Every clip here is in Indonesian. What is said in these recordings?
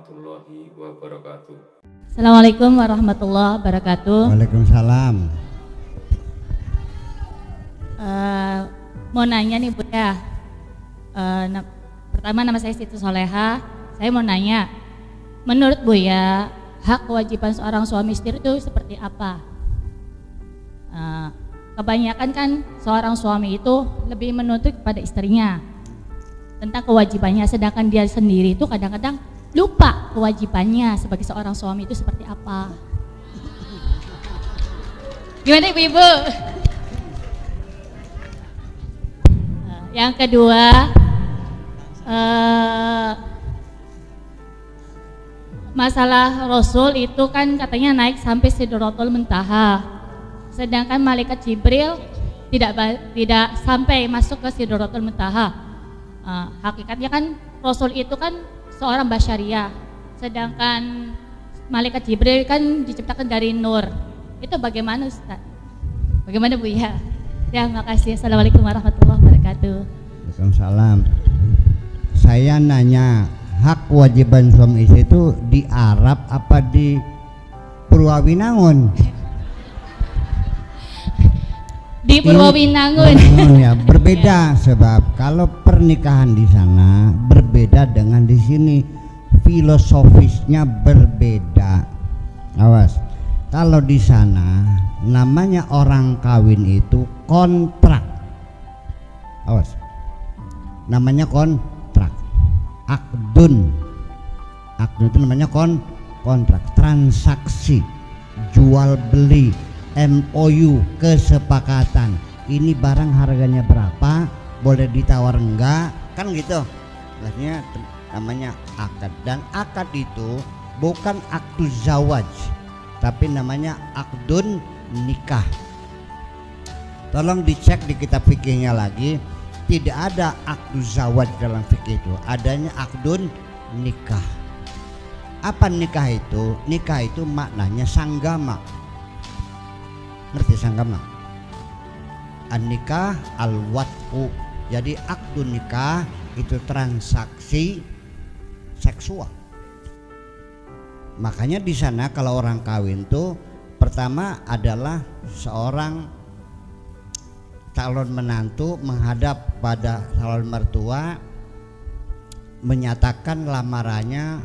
warahmatullahi wabarakatuh. Assalamualaikum warahmatullahi wabarakatuh. Waalaikumsalam. Mau nanya nih Bu ya. Pertama nama saya Siti Soleha. Saya mau nanya, menurut Bu ya, hak kewajiban seorang suami istri itu seperti apa? Kebanyakan kan seorang suami itu lebih menuntut kepada istrinya tentang kewajibannya, sedangkan dia sendiri itu kadang-kadang lupa kewajibannya sebagai seorang suami itu seperti apa. Gimana Ibu-ibu? Yang kedua, masalah Rasul itu kan katanya naik sampai Sidratul Muntaha. Sedangkan malaikat Jibril tidak sampai masuk ke Sidratul Muntaha. Hakikatnya kan Rasul itu kan seorang basyariah, sedangkan malaikat Jibril kan diciptakan dari nur. Itu bagaimana Ustaz? Bagaimana Bu ya? Ya, makasih. Assalamualaikum warahmatullahi wabarakatuh. Waalaikumsalam. Saya nanya, hak kewajiban suami istri itu di Arab apa di Purwawinangun? Di Purwawinangun. Ya, berbeda sebab kalau pernikahan di sana berbeda dengan di sini, filosofisnya berbeda. Awas, kalau di sana namanya orang kawin itu kontrak. Awas, namanya kontrak. Akdun itu namanya kontrak, transaksi, jual beli, MOU, kesepakatan. Ini barang harganya berapa, boleh ditawar enggak, kan gitu. Maksudnya namanya akad, dan akad itu bukan akdu zawaj, tapi namanya akdun nikah. Tolong dicek di kitab fikihnya lagi, tidak ada akdu zawaj dalam fikih itu, adanya akdun nikah. Apa nikah itu? Nikah itu maknanya sanggama. Ngerti sanggama? An-nikah al-wat'u. Jadi akdu nikah itu transaksi seksual. Makanya di sana kalau orang kawin tuh pertama adalah seorang calon menantu menghadap pada calon mertua, menyatakan lamarannya,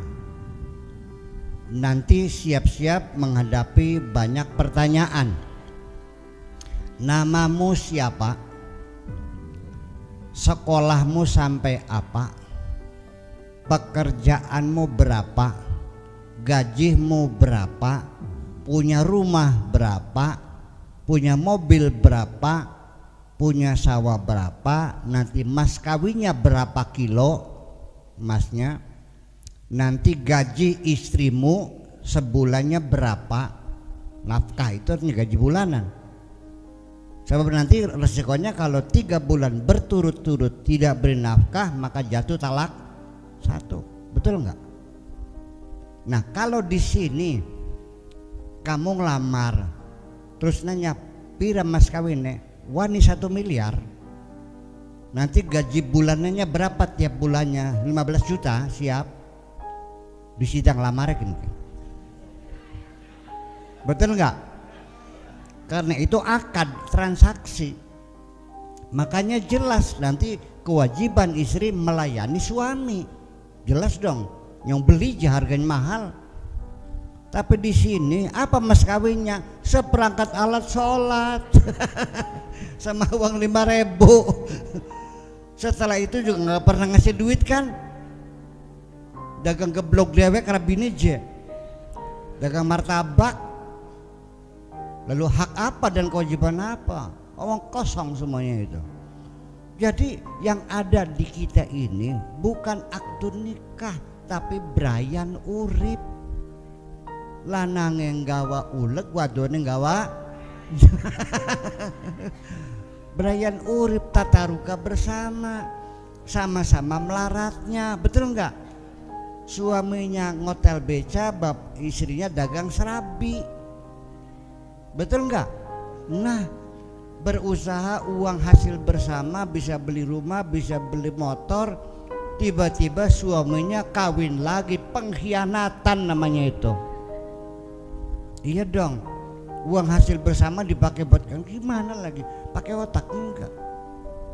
nanti siap-siap menghadapi banyak pertanyaan. Namamu siapa? Sekolahmu sampai apa? Pekerjaanmu berapa? Gajimu berapa? Punya rumah berapa? Punya mobil berapa? Punya sawah berapa? Nanti mas kawinnya berapa kilo masnya? Nanti gaji istrimu sebulannya berapa? Nafkah itu artinya gaji bulanan. Sebab nanti resikonya kalau 3 bulan berturut-turut tidak beri nafkah maka jatuh talak 1. Betul nggak? Nah kalau di sini kamu ngelamar terus nanya pira mas kawinnya, wani 1 miliar. Nanti gaji bulanannya berapa tiap bulannya? 15 juta, siap? Di sidang lamar kan? Betul nggak? Karena itu akad transaksi. Makanya jelas nanti kewajiban istri melayani suami. Jelas dong, yang beli harganya mahal. Tapi di sini apa mas kawinnya? Seperangkat alat sholat sama uang 5.000. Setelah itu juga nggak pernah ngasih duit kan? Dagang geblok dewek karena bini aja. Dagang martabak. Lalu hak apa dan kewajiban apa? Omong kosong semuanya itu. Jadi yang ada di kita ini bukan akad nikah, tapi brayan urip. Lanange nggawa uleg, wadone nggawa brayan urip, tataruka bersama, sama-sama melaratnya, betul enggak? Suaminya ngotel beca, bab istrinya dagang serabi, betul enggak? Nah, berusaha uang hasil bersama bisa beli rumah, bisa beli motor, tiba-tiba suaminya kawin lagi, pengkhianatan namanya itu. Iya dong, uang hasil bersama dipakai buat gimana lagi? Pakai otak enggak?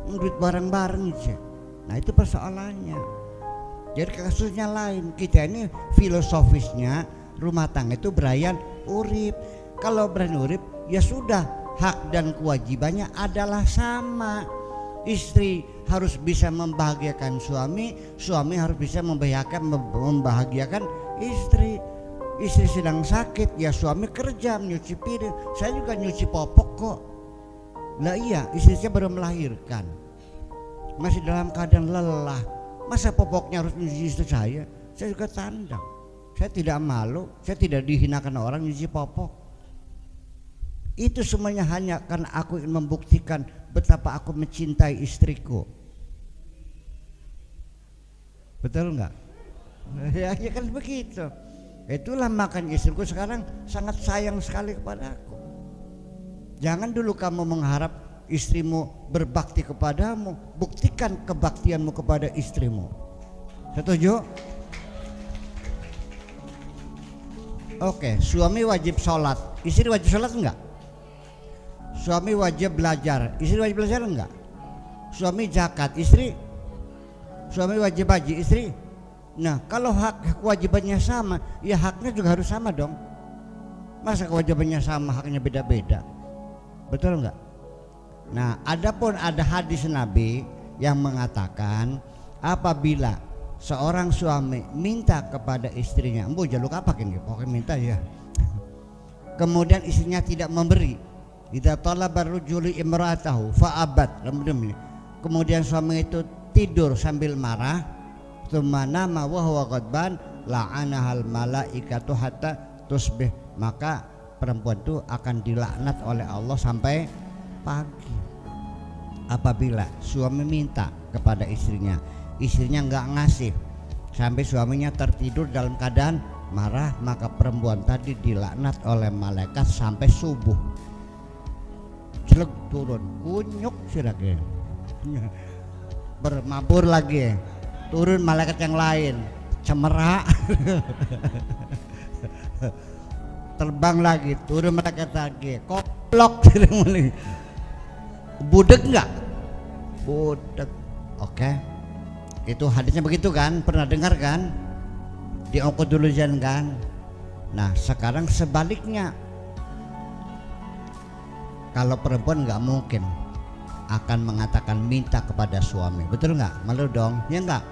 Duit bareng-bareng sih. Nah itu persoalannya. Jadi kasusnya lain. Kita ini filosofisnya rumah tangga itu berayan urip. Kalau berayan urip ya sudah, hak dan kewajibannya adalah sama. Istri harus bisa membahagiakan suami, suami harus bisa membahagiakan istri. Istri sedang sakit, ya suami kerja nyuci piring. Saya juga nyuci popok kok. Lah iya, istri saya baru melahirkan, masih dalam keadaan lelah. Masa popoknya harus nyuci istri saya? Saya juga tandang. Saya tidak malu, saya tidak dihinakan orang nyuci popok. Itu semuanya hanya karena aku ingin membuktikan betapa aku mencintai istriku. Betul enggak? Ya kan begitu. Itulah makanya istriku sekarang sangat sayang sekali kepada aku. Jangan dulu kamu mengharap istrimu berbakti kepadamu, buktikan kebaktianmu kepada istrimu. Setuju? Oke, suami wajib sholat, istri wajib sholat enggak? Suami wajib belajar, istri wajib belajar enggak? Suami zakat, istri? Suami wajib haji, istri? Nah kalau hak kewajibannya sama, ya haknya juga harus sama dong. Masa kewajibannya sama, haknya beda-beda? Betul enggak? Nah adapun ada hadis Nabi yang mengatakan apabila seorang suami minta kepada istrinya, "Embu jaluk apa ini?" Pokoknya minta ya. Kemudian istrinya tidak memberi, idza talaba ar-rajulu imra'atahu fa'abat. Kemudian suami itu tidur sambil marah, tsumma nama wa huwa ghadban la'anahal malaikatu hatta tusbih, maka perempuan itu akan dilaknat oleh Allah sampai pagi. Apabila suami minta kepada istrinya, istrinya enggak ngasih sampai suaminya tertidur dalam keadaan marah, maka perempuan tadi dilaknat oleh malaikat sampai subuh. Jelek turun, kunyuk sih lagi, bermabur lagi. Turun malaikat yang lain, cemerak. Terbang lagi, turun malaikat lagi, koplok. Budek enggak? Budek. Oke. Itu hadisnya begitu kan? Pernah dengar kan? Di Ongkodulujan kan? Nah sekarang sebaliknya, kalau perempuan nggak mungkin akan mengatakan minta kepada suami, betul nggak? Malu dong, ya nggak?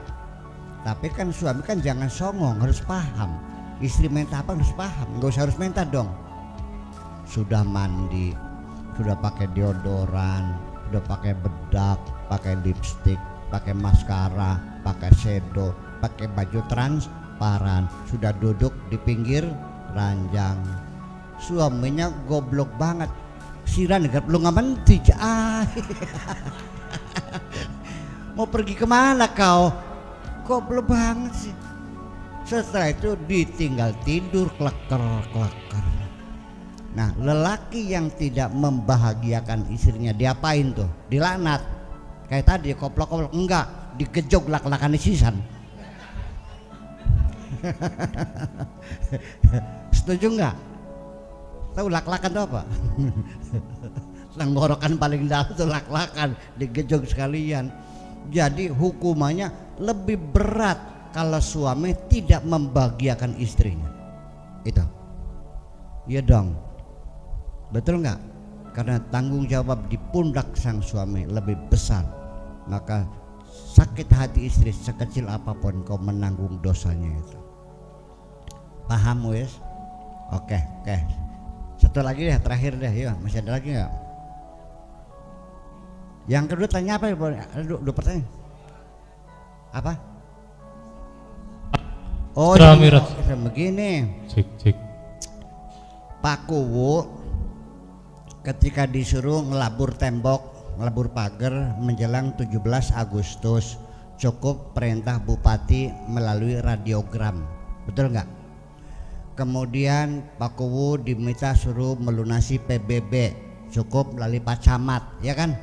Tapi kan suami kan jangan songong, harus paham. Istri minta apa harus paham, nggak usah harus minta dong. Sudah mandi, sudah pakai deodoran, sudah pakai bedak, pakai lipstik, pakai maskara, pakai shadow, pakai baju transparan, sudah duduk di pinggir ranjang. Suaminya goblok banget, siran enggak perlu ngamanti. Mau pergi kemana kau? Goblok banget sih. Setelah itu ditinggal tidur kleker-kleker. Nah lelaki yang tidak membahagiakan istrinya diapain tuh? Dilaknat. Kayak tadi koplok-koplok, enggak, digejog lak-lakan sisan. Setuju enggak? Tahu lak-lakan itu apa? Tenggorokan paling dalam itu lak-lakan, digejog sekalian. Jadi hukumannya lebih berat kalau suami tidak membahagiakan istrinya. Itu. Iya dong. Betul nggak? Karena tanggung jawab di pundak sang suami lebih besar. Maka sakit hati istri sekecil apapun kau menanggung dosanya itu. Paham wes? Oke. Satu lagi deh, terakhir deh, ya masih ada lagi nggak? Yang kedua tanya apa? Ada dua pertanyaan. Apa? Oh, begini. Cek. Pak Kuwu ketika disuruh ngelabur tembok, ngelabur pagar menjelang 17 Agustus, cukup perintah bupati melalui radiogram, betul nggak? Kemudian Pak Kuwu diminta suruh melunasi PBB, cukup melalui Pak Camat, ya kan?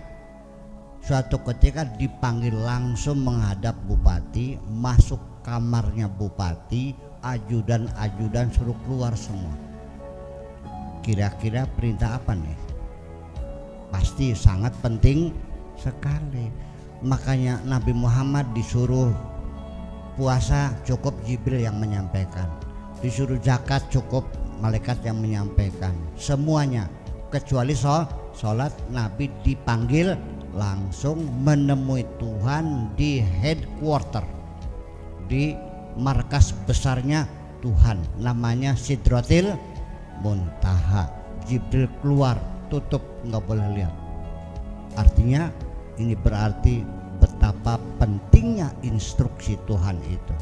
suatu ketika dipanggil langsung menghadap bupati, masuk kamarnya bupati, ajudan-ajudan suruh keluar semua. Kira-kira perintah apa nih? Pasti sangat penting sekali. Makanya Nabi Muhammad disuruh puasa cukup Jibril yang menyampaikan, disuruh zakat cukup malaikat yang menyampaikan, semuanya kecuali sholat Nabi dipanggil langsung menemui Tuhan di headquarter, di markas besarnya Tuhan, namanya Sidratil Muntaha. Jibril keluar, tutup, nggak boleh lihat. Artinya ini berarti betapa pentingnya instruksi Tuhan itu.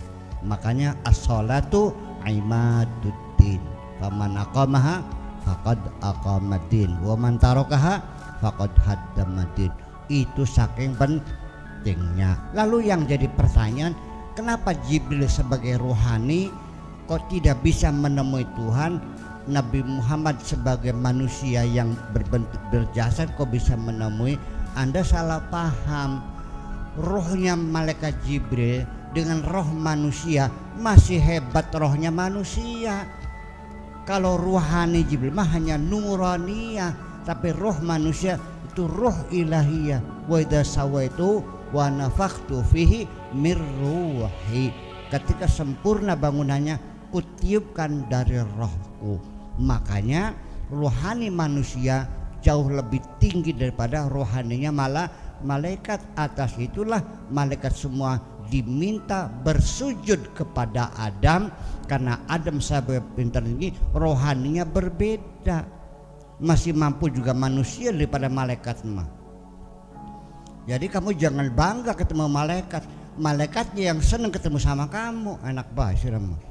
Makanya as-sholatu imaduddin, faman aqamaha faqad aqamaddin, wa man tarakaha faqad haddamaddin. Itu saking pentingnya. Lalu yang jadi pertanyaan, kenapa Jibril sebagai rohani kok tidak bisa menemui Tuhan? Nabi Muhammad sebagai manusia yang berbentuk berjasad kok bisa menemui? Anda salah paham. Rohnya malaikat Jibril dengan roh manusia masih hebat rohnya manusia. Kalau rohani Jibril mah hanya nuraniyah, tapi roh manusia itu roh ilahiyah. Wa idza sawaitu wa nafakhtu fihi mir ruhi. Ketika sempurna bangunannya, kutiupkan dari rohku. Makanya rohani manusia jauh lebih tinggi daripada rohaninya malah malaikat. Atas itulah malaikat semua diminta bersujud kepada Adam, karena Adam sebagai pintar tinggi rohaninya berbeda, masih mampu juga manusia daripada malaikat mah. Jadi kamu jangan bangga ketemu malaikat, malaikatnya yang senang ketemu sama kamu. Enak banget sih kamu.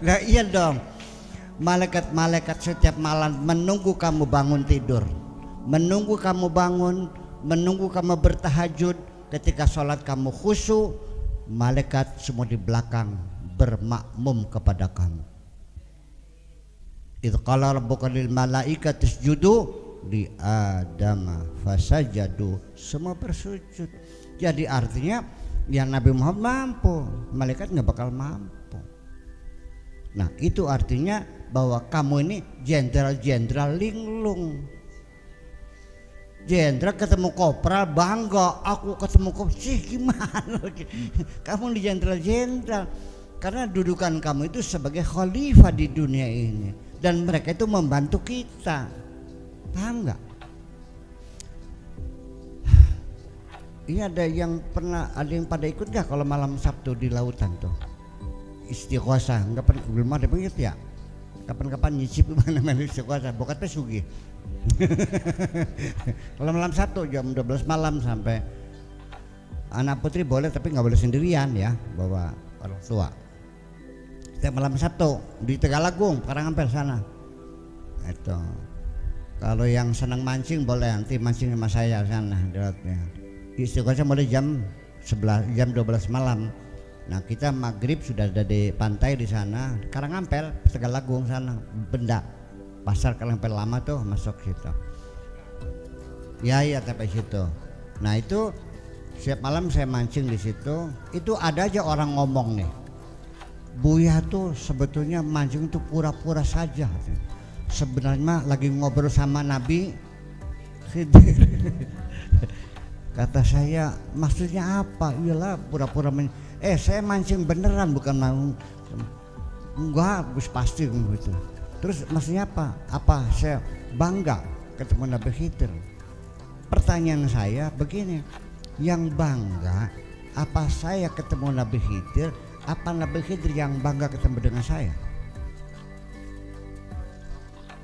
Nah iya dong, malaikat-malaikat setiap malam menunggu kamu bangun tidur, menunggu kamu bangun, menunggu kamu bertahajud. Ketika sholat kamu khusyuk, malaikat semua di belakang bermakmum kepada kamu. Idz qala rabbuka lil malaikati isjudu li adama fasajadu, semua bersujud. Jadi artinya yang Nabi Muhammad mampu, malaikat nggak bakal mampu. Nah itu artinya bahwa kamu ini jenderal-jenderal linglung. Jenderal ketemu kopral bangga, aku ketemu kopral sih gimana? Kamu di jenderal-jenderal, karena dudukan kamu itu sebagai khalifah di dunia ini, dan mereka itu membantu kita. Paham nggak? Iya, ada yang pada ikut nggak kalau malam Sabtu di lautan tuh istighosah? Nggak pernah, belum ada begitu ya? Kapan-kapan nyicip mana-mana istighosah, bokatnya sugih. Kalau malam Sabtu jam 12 malam sampai anak putri boleh, tapi nggak boleh sendirian ya, bawa orang tua. Setiap malam Sabtu di Tegalagung, Karangampel sana. Itu. Kalau yang senang mancing boleh, nanti mancing sama saya sana di lautnya. Istighosah mulai jam 11, jam 12 malam. Nah kita maghrib sudah ada di pantai di sana, Karangampel, Tegalagung sana, Benda, pasar Karangampel lama tuh, masuk situ. Ya sampai situ. Nah itu setiap malam saya mancing di situ. Itu ada aja orang ngomong nih, Buya tuh sebetulnya mancing itu pura-pura saja. Sebenarnya lagi ngobrol sama Nabi Khidir. Kata saya, maksudnya apa? Iyalah pura-pura saya mancing beneran, bukan mau. Enggak, Gus pasti gitu. Terus maksudnya apa? Apa saya bangga ketemu Nabi Khidir? Pertanyaan saya begini, yang bangga apa saya ketemu Nabi Khidir, apa Nabi Khidir yang bangga ketemu dengan saya?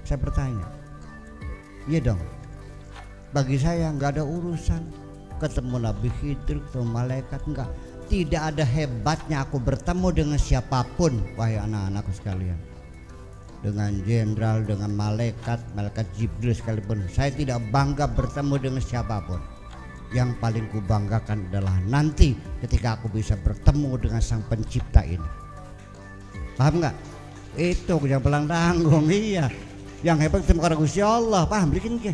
Saya bertanya. Iya dong. Bagi saya nggak ada urusan ketemu Nabi Khidir, ketemu malaikat, enggak. Tidak ada hebatnya aku bertemu dengan siapapun, wahai anak-anakku sekalian. Dengan jenderal, dengan malaikat Jibril sekalipun, saya tidak bangga bertemu dengan siapapun. Yang paling kubanggakan adalah nanti ketika aku bisa bertemu dengan Sang Pencipta ini. Paham nggak? Itu yang pelang tanggung, iya. Yang hebat ketemu orang Gusti Allah, paham bikin ke?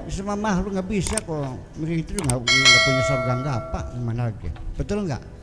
Semua makhluk nggak bisa kok. Mikir itu nggak punya surga nggak apa, gimana lagi? Betul nggak?